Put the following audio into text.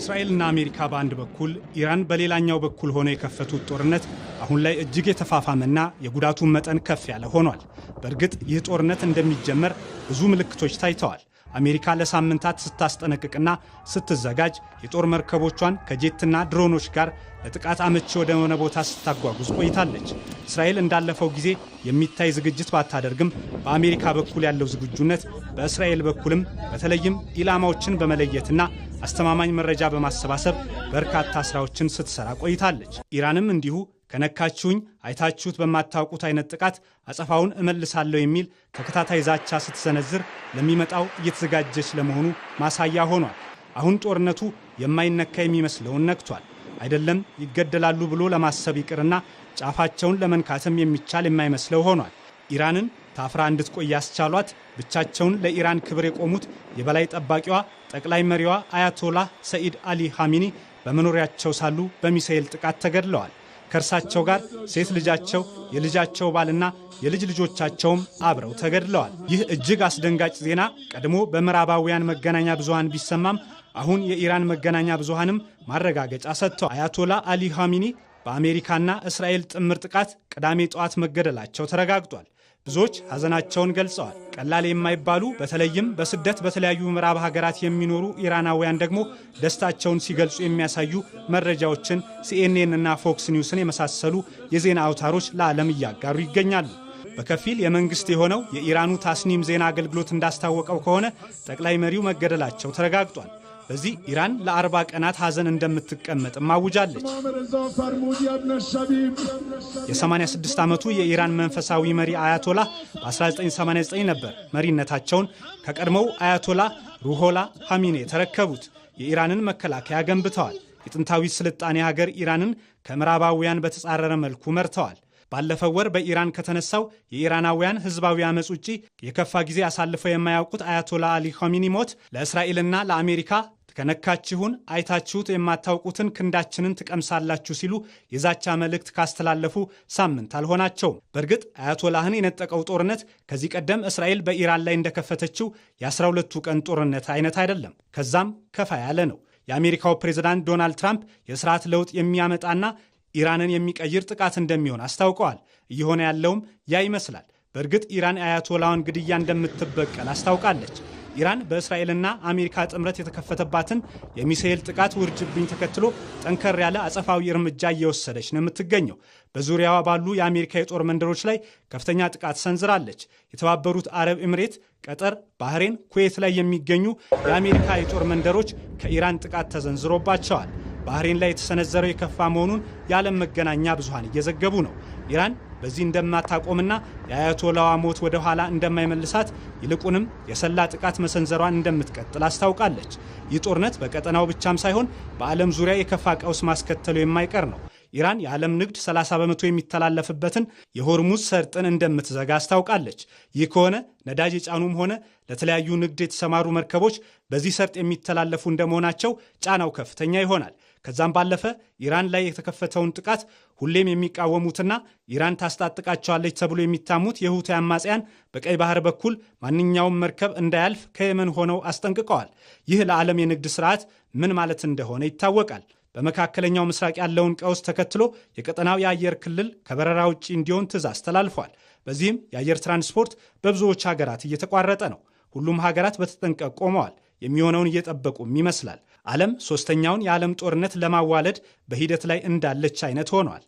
እስራኤልና አሜሪካ በአንድ በኩል ኢራን በሌላኛው በኩል ሆነው የከፈቱት ጦርነት አሁን ላይ እጅግ የተፋፋመና የጉዳቱን መጠን ከፍ ያለ ሆኗል። በእርግጥ ይህ ጦርነት እንደሚጀመር ብዙ ምልክቶች ታይተዋል። አሜሪካ ለሳምንታት ስታስጠነቅቅና ስትዘጋጅ የጦር መርከቦቿን ከጄትና ድሮኖች ጋር ለጥቃት አመቺ ወደ ሆነ ቦታ ስታጓጉዝ ቆይታለች። እስራኤል እንዳለፈው ጊዜ የሚታይ ዝግጅት ባታደርግም በአሜሪካ በኩል ያለው ዝግጁነት በእስራኤል በኩልም በተለይም ኢላማዎችን በመለየትና አስተማማኝ መረጃ በማሰባሰብ በርካታ ስራዎችን ስትሰራ ቆይታለች። ኢራንም እንዲሁ ከነካችሁኝ አይታችሁት በማታውቁት አይነት ጥቃት አጸፋውን እመልሳለሁ የሚል ተከታታይ ዛቻ ስትሰነዝር ለሚመጣው እየተዘጋጀች ለመሆኑ ማሳያ ሆኗል። አሁን ጦርነቱ የማይነካ የሚመስለውን ነክቷል። አይደለም ይገደላሉ ብሎ ለማሰብ ይቅርና ጫፋቸውን ለመንካትም የሚቻል የማይመስለው ሆኗል። ኢራንን ታፍራ እንድትቆይ ያስቻሏት ብቻቸውን ለኢራን ክብር የቆሙት የበላይ ጠባቂዋ ጠቅላይ መሪዋ አያቶላህ ሰኢድ አሊ ኻሜኒ በመኖሪያቸው ሳሉ በሚሳኤል ጥቃት ተገድለዋል። ከእርሳቸው ጋር ሴት ልጃቸው፣ የልጃቸው ባልና የልጅ ልጆቻቸውም አብረው ተገድለዋል። ይህ እጅግ አስደንጋጭ ዜና ቀድሞ በምዕራባውያን መገናኛ ብዙሃን ቢሰማም አሁን የኢራን መገናኛ ብዙሃንም ማረጋገጫ ሰጥተዋል። አያቶላህ አሊ ኻሜኒ በአሜሪካና እስራኤል ጥምር ጥቃት ቅዳሜ ጠዋት መገደላቸው ተረጋግጧል። ብዙዎች ሐዘናቸውን ገልጸዋል። ቀላል የማይባሉ በተለይም በስደት በተለያዩ ምዕራብ ሀገራት የሚኖሩ ኢራናውያን ደግሞ ደስታቸውን ሲገልጹ የሚያሳዩ መረጃዎችን ሲኤንኤን እና ፎክስ ኒውስን የመሳሰሉ የዜና አውታሮች ለዓለም እያጋሩ ይገኛሉ። በከፊል የመንግስት የሆነው የኢራኑ ታስኒም ዜና አገልግሎት እንዳስታወቀው ከሆነ ጠቅላይ መሪው መገደላቸው ተረጋግጧል። በዚህ ኢራን ለ40 ቀናት ሐዘን እንደምትቀመጥም አውጃለች። የ86 ዓመቱ የኢራን መንፈሳዊ መሪ አያቶላህ በ1989 ነበር መሪነታቸውን ከቀድሞው አያቶላህ ሩሆላህ ኻሜኒ የተረከቡት። የኢራንን መከላከያ ገንብተዋል። የጥንታዊ ስልጣኔ ሀገር ኢራንን ከምዕራባውያን በተጻረረ መልኩ መርተዋል። ባለፈው ወር በኢራን ከተነሳው የኢራናውያን ህዝባዊ አመጽ ውጪ የከፋ ጊዜ አሳልፈው የማያውቁት አያቶላህ አሊ ኻሜኒ ሞት ለእስራኤልና ለአሜሪካ ከነካችሁን አይታችሁት የማታውቁትን ክንዳችንን ትቀምሳላችሁ ሲሉ የዛቻ መልእክት ካስተላለፉ ሳምንት አልሆናቸውም። በእርግጥ አያቶላህን የነጠቀው ጦርነት ከዚህ ቀደም እስራኤል በኢራን ላይ እንደከፈተችው የ12ቱ ቀን ጦርነት አይነት አይደለም። ከዛም ከፋ ያለ ነው። የአሜሪካው ፕሬዝዳንት ዶናልድ ትራምፕ የስርዓት ለውጥ የሚያመጣና ኢራንን የሚቀይር ጥቃት እንደሚሆን አስታውቀዋል። እየሆነ ያለውም ያ ይመስላል። በእርግጥ ኢራን አያቶላህን ግድያ እንደምትበቀል አስታውቃለች። ኢራን በእስራኤልና አሜሪካ ጥምረት የተከፈተባትን የሚሳኤል ጥቃት ውርጅብኝ ተከትሎ ጠንከር ያለ አጸፋዊ እርምጃ እየወሰደች ነው የምትገኘው። በዙሪያዋ ባሉ የአሜሪካ የጦር መንደሮች ላይ ከፍተኛ ጥቃት ሰንዝራለች። የተባበሩት አረብ ኤምሬት፣ ቀጠር፣ ባህሬን፣ ኩዌት ላይ የሚገኙ የአሜሪካ የጦር መንደሮች ከኢራን ጥቃት ተዘንዝሮባቸዋል። ባህሬን ላይ የተሰነዘረው የከፋ መሆኑን የዓለም መገናኛ ብዙሃን እየዘገቡ ነው። ኢራን በዚህ እንደማታቆምና የአያቶላዋ ሞት ወደ ኋላ እንደማይመልሳት ይልቁንም የሰላ ጥቃት መሰንዘሯን እንደምትቀጥል አስታውቃለች። ይህ ጦርነት በቀጠናው ብቻም ሳይሆን በዓለም ዙሪያ የከፋ ቀውስ ማስከተሉ የማይቀር ነው። ኢራን የዓለም ንግድ 30 በመቶ የሚተላለፍበትን የሆርሙዝ ሰርጥን እንደምትዘጋ አስታውቃለች። ይህ ከሆነ ነዳጅ የጫኑም ሆነ ለተለያዩ ንግድ የተሰማሩ መርከቦች በዚህ ሰርጥ የሚተላለፉ እንደመሆናቸው ጫናው ከፍተኛ ይሆናል። ከዛም ባለፈ ኢራን ላይ የተከፈተውን ጥቃት ሁሌም የሚቃወሙትና ኢራን ታስታጥቃቸዋለች ተብሎ የሚታሙት የሁቲ አማጽያን በቀይ ባህር በኩል ማንኛውም መርከብ እንዳያልፍ ከየመን ሆነው አስጠንቅቀዋል። ይህ ለዓለም የንግድ ስርዓት ምን ማለት እንደሆነ ይታወቃል። በመካከለኛው ምስራቅ ያለውን ቀውስ ተከትሎ የቀጠናው የአየር ክልል ከበረራ ውጪ እንዲሆን ትዕዛዝ ተላልፏል። በዚህም የአየር ትራንስፖርት በብዙዎች ሀገራት እየተቋረጠ ነው። ሁሉም ሀገራት በተጠንቀቅ ቆመዋል። የሚሆነውን እየጠበቁም ይመስላል። ዓለም ሶስተኛውን የዓለም ጦርነት ለማዋለድ በሂደት ላይ እንዳለች አይነት ሆኗል።